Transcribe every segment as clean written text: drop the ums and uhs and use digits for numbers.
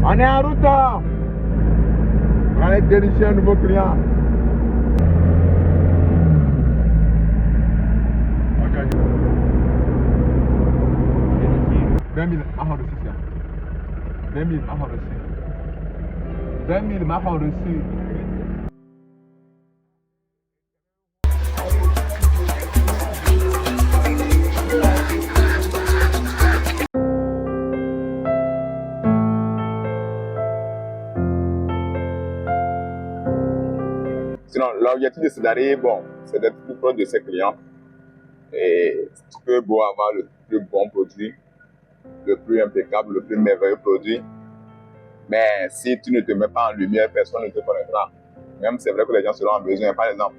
On est en route. On va aller dénicher un nouveau client. Ok. 20 000 mahons reçus. 20 000 mahons reçus. 20 000 mahons reçus. Sinon, l'objectif de Cedari, bon, c'est d'être plus proche de ses clients. Et tu peux beau avoir le plus bon produit, le plus impeccable, le plus merveilleux produit. Mais si tu ne te mets pas en lumière, personne ne te connaîtra. Même c'est vrai que les gens seront en besoin. Par exemple,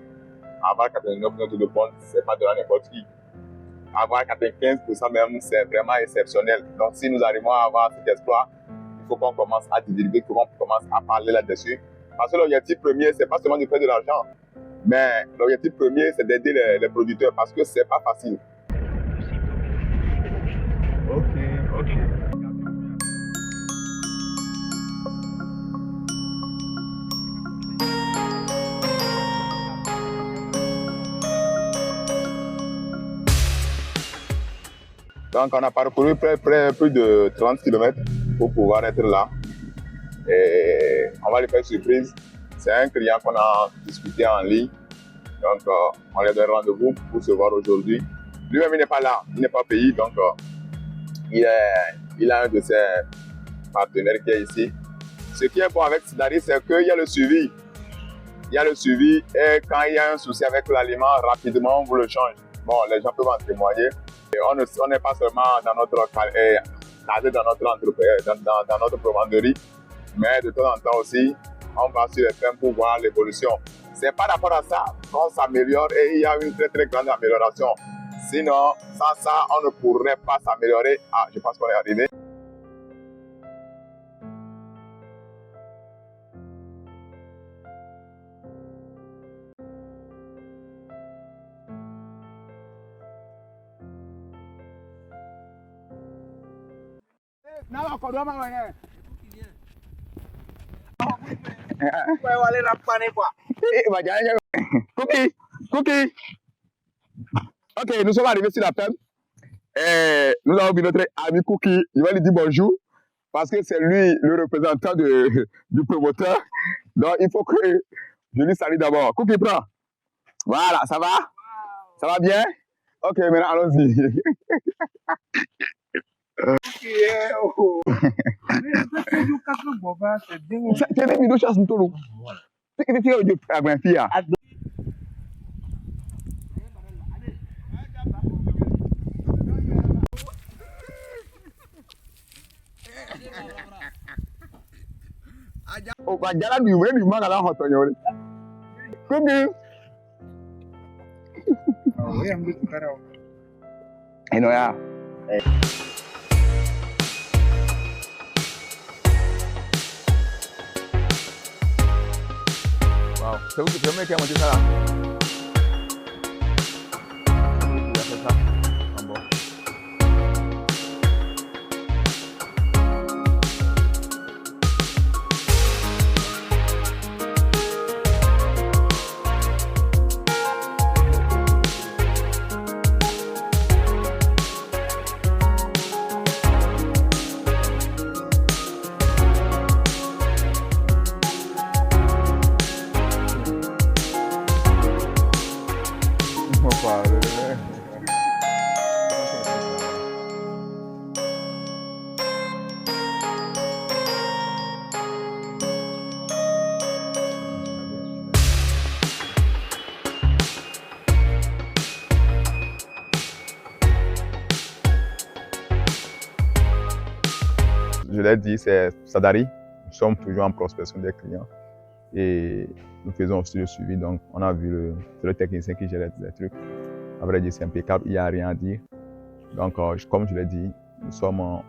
avoir 89% de bonnes, c'est pas de n'importe qui. Avoir 95% même, c'est vraiment exceptionnel. Donc si nous arrivons à avoir cet exploit, il faut qu'on commence à divulguer, il faut qu'on commence à parler là-dessus. Parce que l'objectif premier, c'est pas seulement de faire de l'argent. Mais l'objectif premier, c'est d'aider les producteurs parce que c'est pas facile. Ok. Donc on a parcouru plus de 30 km pour pouvoir être là. Et on va lui faire surprise. C'est un client qu'on a discuté en ligne. Donc on lui a donné rendez-vous pour se voir aujourd'hui. Lui-même il n'est pas là, il n'est pas au pays. Donc il a un de ses partenaires qui est ici. Ce qui est bon avec Cedari, c'est qu'il y a le suivi. Il y a le suivi et quand il y a un souci avec l'aliment, rapidement on vous le change. Bon, les gens peuvent en témoigner. Et on n'est pas seulement dans notre entreprise, dans notre commanderie, mais de temps en temps aussi, on va sur les fermes pour voir l'évolution. C'est par rapport à ça qu'on s'améliore et il y a une très très grande amélioration. Sinon, sans ça, on ne pourrait pas s'améliorer. Ah, je pense qu'on est arrivé. Cookie. Ok, nous sommes arrivés sur la ferme. Et nous avons vu notre ami Cookie. Il va lui dire bonjour parce que c'est lui le représentant du promoteur. Donc il faut que je lui salue d'abord. Cookie, prends. Voilà, ça va? Ça va bien? Ok, maintenant allons-y. C'est des vidéos chasse tout. C'est que tu fais du agranfie. Oh, bah, jalan du way, du mal à la hauteur. Cookie. Et non, ya. Wow, c'est vous qui faites qui a monté ça là? C'est ça. Ah bon. Je l'ai dit, c'est Cedari. Nous sommes toujours en prospection des clients et nous faisons aussi le suivi. Donc, on a vu le technicien qui gère les trucs. À vrai dire, c'est impeccable, il n'y a rien à dire. Donc, comme je l'ai dit, nous sommes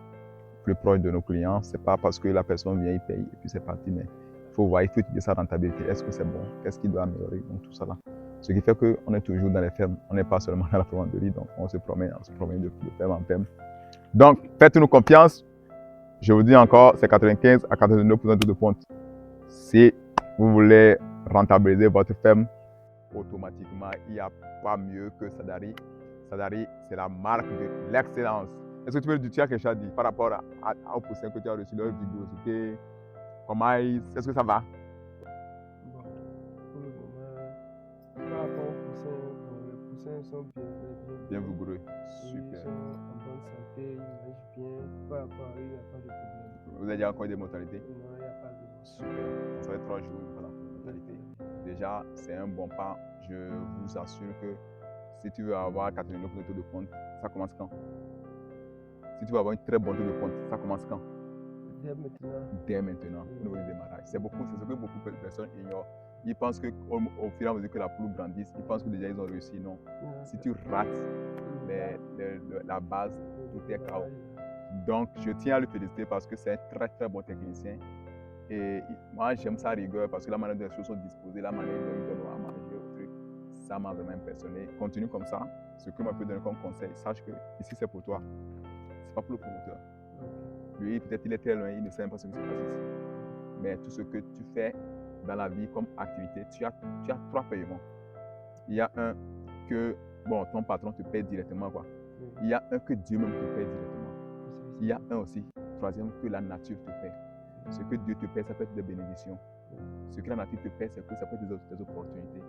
plus proches de nos clients. Ce n'est pas parce que la personne vient, il paye et puis c'est parti, mais il faut voir, il faut étudier sa rentabilité. Est-ce que c'est bon? Qu'est-ce qu'il doit améliorer? Donc, tout ça là. Ce qui fait qu'on est toujours dans les fermes. On n'est pas seulement dans la commanderie, donc on se promène de ferme en ferme. Donc, faites-nous confiance. Je vous dis encore, c'est 95 à 89% de ponte. Si vous voulez rentabiliser votre ferme, automatiquement, il n'y a pas mieux que Sadari. Sadari, c'est la marque de l'excellence. Est-ce que tu as quelque chose à dire par rapport au poussin que tu as reçu, leur vigorosité, comment est-ce que ça va? Bon, pour le moment, par rapport aux poussins, bon, les poussins sont bien Vigoureux. Ils Super. sont en bonne santé, ils mangent bien. Par rapport à eux, il n'y a pas de problème. Vous avez déjà encore des mortalités? Non, il n'y a pas de problème. Super. Ça fait 3 jours, voilà, mortalité. Déjà, c'est un bon pas. Je vous assure que si tu veux avoir 89 de taux de ponte, ça commence quand? Si tu veux avoir une très bonne taux de ponte, ça commence quand? Dès maintenant. Dès maintenant, au niveau du démarrage. C'est ce que beaucoup de personnes ignorent. Ils pensent qu'au fur et à mesure que la poule grandisse, ils pensent que déjà ils ont réussi. Non. Si tu rates la base, tout est KO. Donc, je tiens à le féliciter parce que c'est un très très bon technicien. Et moi, j'aime sa rigueur parce que la manière dont les choses sont disposées, la manière dont il donne à manger au truc, ça m'a vraiment impressionné. Continue comme ça. Ce que moi je peux donner comme conseil, sache que ici c'est pour toi. C'est pas pour le promoteur. Lui, peut-être il est très loin, il ne sait même pas ce qui se passe ici. Mais tout ce que tu fais dans la vie comme activité, tu as 3 paiements. Il y a un que ton patron te paye directement, quoi. Il y a un que Dieu même te paye directement. Il y a un aussi, troisième, que la nature te paye. Ce que Dieu te paye, ça peut être des bénédictions. Ce que la nature te paye, c'est que ça peut être des opportunités.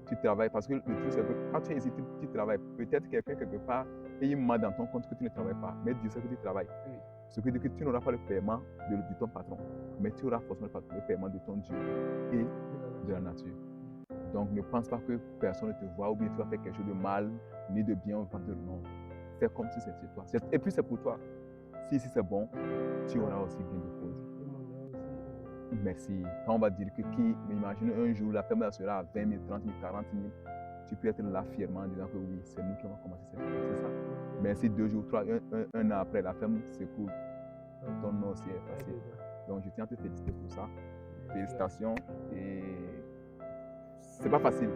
Tu travailles, parce que le truc, c'est que quand tu es ici, tu travailles. Peut-être quelqu'un quelque part, et il met dans ton compte que tu ne travailles pas. Mais Dieu sait que tu travailles. Ce qui veut dire que tu n'auras pas le paiement de ton patron, mais tu auras forcément le paiement de ton Dieu et de la nature. Donc ne pense pas que personne ne te voit ou bien tu vas faire quelque chose de mal, ni de bien. Non. Fais comme si c'était toi. Et puis c'est pour toi. Si c'est bon, tu auras aussi bien de cause. Merci. Quand on va dire que imagine un jour la ferme sera à 20 000, 30 000, 40 000, tu peux être là fièrement en disant que oui, c'est nous qui avons commencé cette ferme. C'est ça. Mais si 2 jours, 3, un an après, la ferme s'écoule, ton nom aussi est passé. Donc je tiens à te féliciter pour ça. Félicitations. Et c'est pas facile,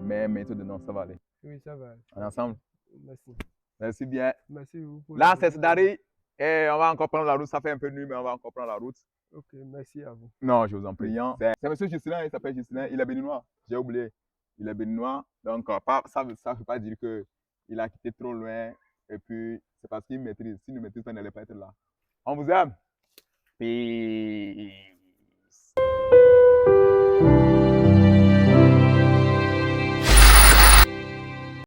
mais maintenant ça va aller. Oui, ça va. On est ensemble. Merci. Merci bien. Merci beaucoup. Là, c'est Sadari. Et on va encore prendre la route. Ça fait un peu nuit, mais on va encore prendre la route. Ok, merci à vous. Non, je vous en prie. C'est M. Justin, il s'appelle Justin. Il est béninois. J'ai oublié. Il est béninois. Donc, ça ne veut pas dire qu'il a quitté trop loin. Et puis, c'est parce qu'il maîtrise. S'il ne maîtrise pas, il n'allait pas être là. On vous aime. Peace.